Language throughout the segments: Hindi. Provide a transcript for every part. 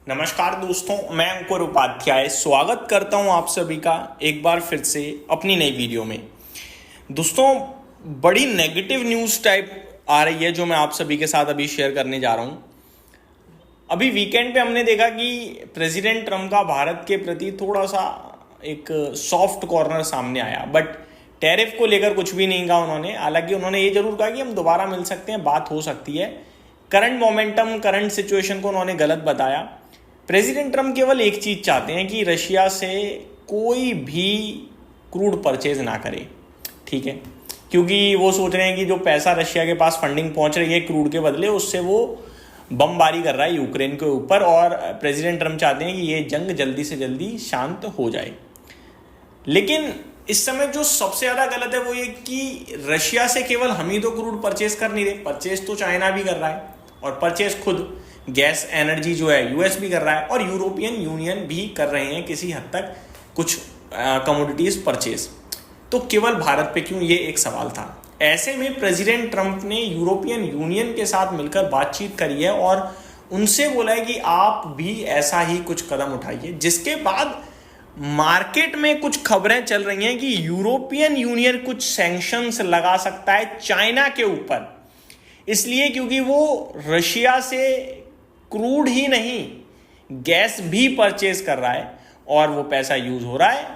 नमस्कार दोस्तों, मैं अंकुर उपाध्याय स्वागत करता हूं आप सभी का एक बार फिर से अपनी नई वीडियो में। दोस्तों, बड़ी नेगेटिव न्यूज़ टाइप आ रही है जो मैं आप सभी के साथ अभी शेयर करने जा रहा हूं। अभी वीकेंड पे हमने देखा कि प्रेसिडेंट ट्रम्प का भारत के प्रति थोड़ा सा एक सॉफ्ट कॉर्नर सामने आया, बट टैरिफ को लेकर कुछ भी नहीं कहा उन्होंने। हालांकि उन्होंने ये जरूर कहा कि हम दोबारा मिल सकते हैं, बात हो सकती है। करंट मोमेंटम, करंट सिचुएशन को उन्होंने गलत बताया। प्रेसिडेंट ट्रम्प केवल एक चीज़ चाहते हैं कि रशिया से कोई भी क्रूड परचेज ना करे, ठीक है, क्योंकि वो सोच रहे हैं कि जो पैसा रशिया के पास फंडिंग पहुंच रही है क्रूड के बदले, उससे वो बमबारी कर रहा है यूक्रेन के ऊपर। और प्रेसिडेंट ट्रम्प चाहते हैं कि ये जंग जल्दी से जल्दी शांत हो जाए। लेकिन इस समय जो सबसे ज़्यादा गलत है वो ये कि रशिया से केवल हम ही तो क्रूड परचेज कर नहीं रहे, परचेज तो चाइना भी कर रहा है, और परचेज खुद गैस एनर्जी जो है यूएस भी कर रहा है, और यूरोपियन यूनियन भी कर रहे हैं किसी हद तक कुछ कमोडिटीज परचेज। तो केवल भारत पे क्यों, ये एक सवाल था। ऐसे में प्रेसिडेंट ट्रम्प ने यूरोपियन यूनियन के साथ मिलकर बातचीत करी है और उनसे बोला है कि आप भी ऐसा ही कुछ कदम उठाइए, जिसके बाद मार्केट में कुछ खबरें चल रही हैं कि यूरोपियन यूनियन कुछ सैंक्शंस लगा सकता है चाइना के ऊपर, इसलिए क्योंकि वो रशिया से क्रूड ही नहीं गैस भी परचेज कर रहा है और वो पैसा यूज हो रहा है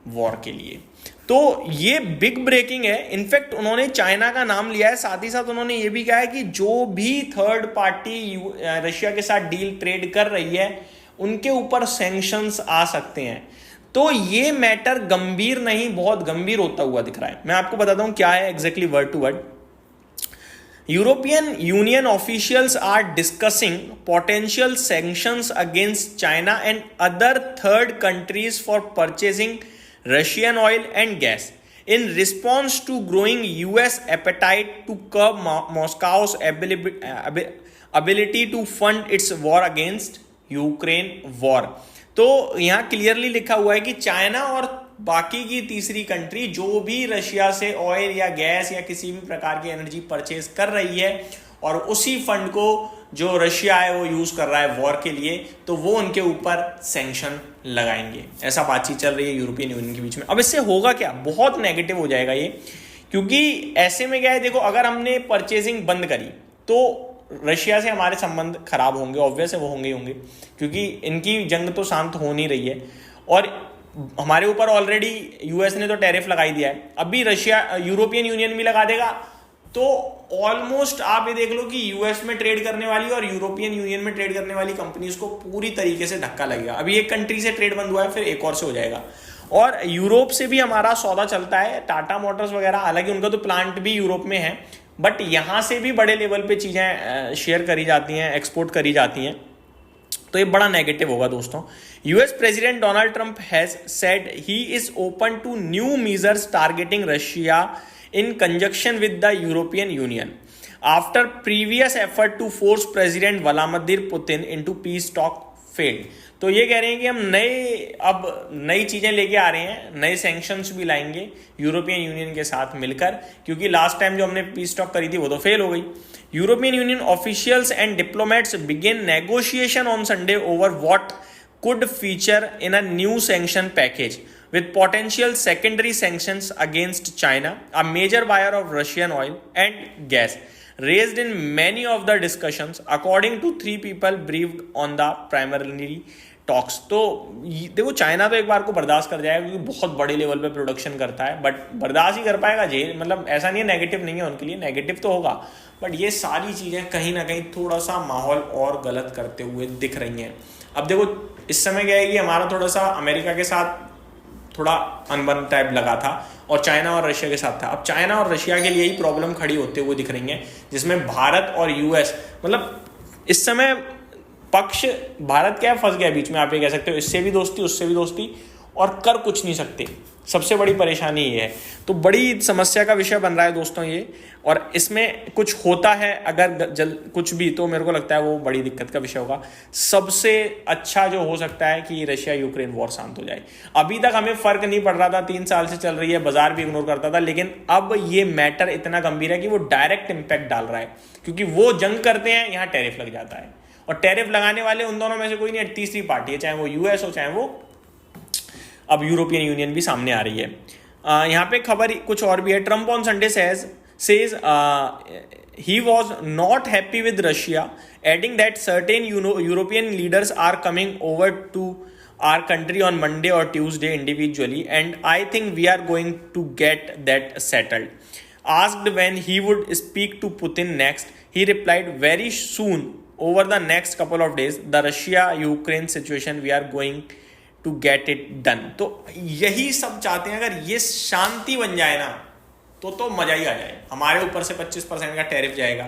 वॉर के लिए। तो ये बिग ब्रेकिंग है। इनफैक्ट उन्होंने चाइना का नाम लिया है, साथ ही साथ उन्होंने ये भी कहा है कि जो भी थर्ड पार्टी रशिया के साथ डील ट्रेड कर रही है उनके ऊपर सैंक्शंस आ सकते हैं। तो ये मैटर गंभीर नहीं, बहुत गंभीर होता हुआ दिख रहा है। मैं आपको बताता हूं क्या है exactly word to word. European Union officials are discussing potential sanctions against China and other third countries for purchasing Russian oil and gas in response to growing US appetite to curb Moscow's ability to fund its war against Ukraine war। तो यहाँ क्लियरली लिखा हुआ है कि चाइना और बाकी की तीसरी कंट्री जो भी रशिया से ऑयल या गैस या किसी भी प्रकार की एनर्जी परचेज कर रही है और उसी फंड को जो रशिया है वो यूज कर रहा है वॉर के लिए, तो वो उनके ऊपर सैंक्शन लगाएंगे। ऐसा बातचीत चल रही है यूरोपियन यूनियन के बीच में। अब इससे होगा क्या, बहुत नेगेटिव हो जाएगा ये, क्योंकि ऐसे में क्या है, देखो अगर हमने परचेजिंग बंद करी तो रशिया से हमारे संबंध खराब होंगे, ऑब्वियस है वो होंगे ही होंगे, क्योंकि इनकी जंग तो शांत हो नहीं रही है और हमारे ऊपर ऑलरेडी यूएस ने तो टैरिफ लगाई दिया है। अभी रशिया यूरोपियन यूनियन भी लगा देगा तो ऑलमोस्ट आप ये देख लो कि यूएस में ट्रेड करने वाली और यूरोपियन यूनियन में ट्रेड करने वाली कंपनीज को पूरी तरीके से धक्का लगेगा। अभी एक कंट्री से ट्रेड बंद हुआ है, फिर एक और से हो जाएगा। और यूरोप से भी हमारा सौदा चलता है, टाटा मोटर्स वगैरह, हालांकि उनका तो प्लांट भी यूरोप में है, बट यहाँ से भी बड़े लेवल पे चीज़ें शेयर करी जाती हैं, एक्सपोर्ट करी जाती हैं। तो ये बड़ा नेगेटिव होगा दोस्तों। US president Donald Trump has said he is open to new measures targeting Russia in conjunction with the European Union after previous effort to force president Vladimir Putin into peace talk failed. तो ये कह रहे हैं कि हम नई चीजें लेके आ रहे हैं, नए सैंक्शंस भी लाएंगे यूरोपियन यूनियन के साथ मिलकर, क्योंकि लास्ट टाइम जो हमने पीस टॉक करी थी वो तो फेल हो गई। European union officials and diplomats begin negotiation on Sunday over what could feature in a new sanction package with potential secondary sanctions against China, a major buyer of Russian oil and gas, raised in many of the discussions, according to 3 people briefed on the primarily talks. तो देखो चाइना तो एक बार को बर्दाश्त कर जाएगा क्योंकि बहुत बड़े लेवल पे प्रोडक्शन करता है, बट बर्दाश्त ही कर पाएगा जी, मतलब ऐसा नहीं है नेगेटिव नहीं है उनके लिए, नेगेटिव तो होगा, बट ये सारी चीज़ें कहीं ना कहीं थोड़ा सा माहौल और गलत करते हुए दिख रही हैं। अब देखो इस समय क्या है कि हमारा थोड़ा सा अमेरिका के साथ थोड़ा अनबन टाइप लगा था और चाइना और रशिया के साथ था। अब चाइना और रशिया के लिए ही प्रॉब्लम खड़ी होते हुए दिख रही है, जिसमें भारत और यूएस, मतलब इस समय पक्ष भारत क्या फंस गया बीच में, आप ये कह सकते हो, इससे भी दोस्ती उससे भी दोस्ती और कर कुछ नहीं सकते। सबसे बड़ी परेशानी ये है। तो बड़ी समस्या का विषय बन रहा है दोस्तों ये, और इसमें कुछ होता है अगर कुछ भी, तो मेरे को लगता है वो बड़ी दिक्कत का विषय होगा। सबसे अच्छा जो हो सकता है कि रशिया यूक्रेन वॉर शांत हो जाए। अभी तक हमें फर्क नहीं पड़ रहा था, 3 साल से चल रही है, बाजार भी इग्नोर करता था, लेकिन अब ये मैटर इतना गंभीर है कि वो डायरेक्ट इंपैक्ट डाल रहा है, क्योंकि वो जंग करते हैं, यहाँ टैरिफ लग जाता है, और टैरिफ लगाने वाले उन दोनों में से कोई नहीं, तीसरी पार्टी है, चाहे वो यूएस हो चाहे वो अब यूरोपियन यूनियन भी सामने आ रही है। यहाँ पे खबर कुछ और भी है। Trump on Sunday says he was not happy with Russia, adding that certain European leaders are coming over to our country on Monday or Tuesday individually, and I think we are going to get that settled. Asked when he would speak to Putin next, he replied, very soon, over the next couple of days, the Russia-Ukraine situation, we are going to get it done. तो यही सब चाहते हैं। अगर ये शांति बन जाए ना तो मजा ही आ जाए। हमारे ऊपर से 25% का टैरिफ जाएगा,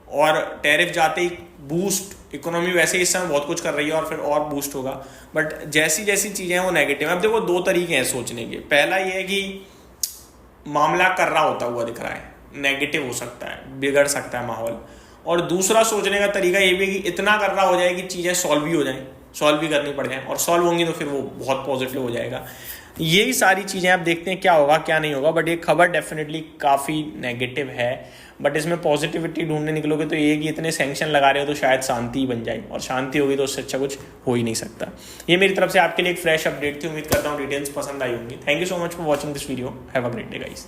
और टैरिफ जाते ही बूस्ट, इकोनॉमी वैसे इस समय बहुत कुछ कर रही है और फिर और बूस्ट होगा। बट जैसी जैसी चीज़ें हैं वो नेगेटिव है। अब देखो दो तरीके हैं सोचने के। पहला ये है कि मामला कर रहा होता हुआ दिख रहा है, नेगेटिव हो सकता है, बिगड़ सकता है माहौल। और दूसरा सोचने का तरीका ये भी है कि इतना कर रहा हो जाए कि चीज़ें सॉल्व भी हो जाएं, सॉल्व भी करनी पड़ जाए, और सॉल्व होंगी तो फिर वो बहुत पॉजिटिव हो जाएगा। यही सारी चीज़ें आप देखते हैं क्या होगा क्या नहीं होगा। बट ये खबर डेफिनेटली काफ़ी नेगेटिव है। बट इसमें पॉजिटिविटी ढूंढने निकलोगे तो ये कि इतने सैंक्शन लगा रहे हो तो शायद शांति ही बन जाए, और शांति होगी तो उससे अच्छा कुछ हो ही नहीं सकता। ये मेरी तरफ से आपके लिए एक फ्रेश अपडेट थी। उम्मीद करता हूँ डिटेल्स पसंद आई होंगी। Thank you so much for watching this video. Have a great day guys.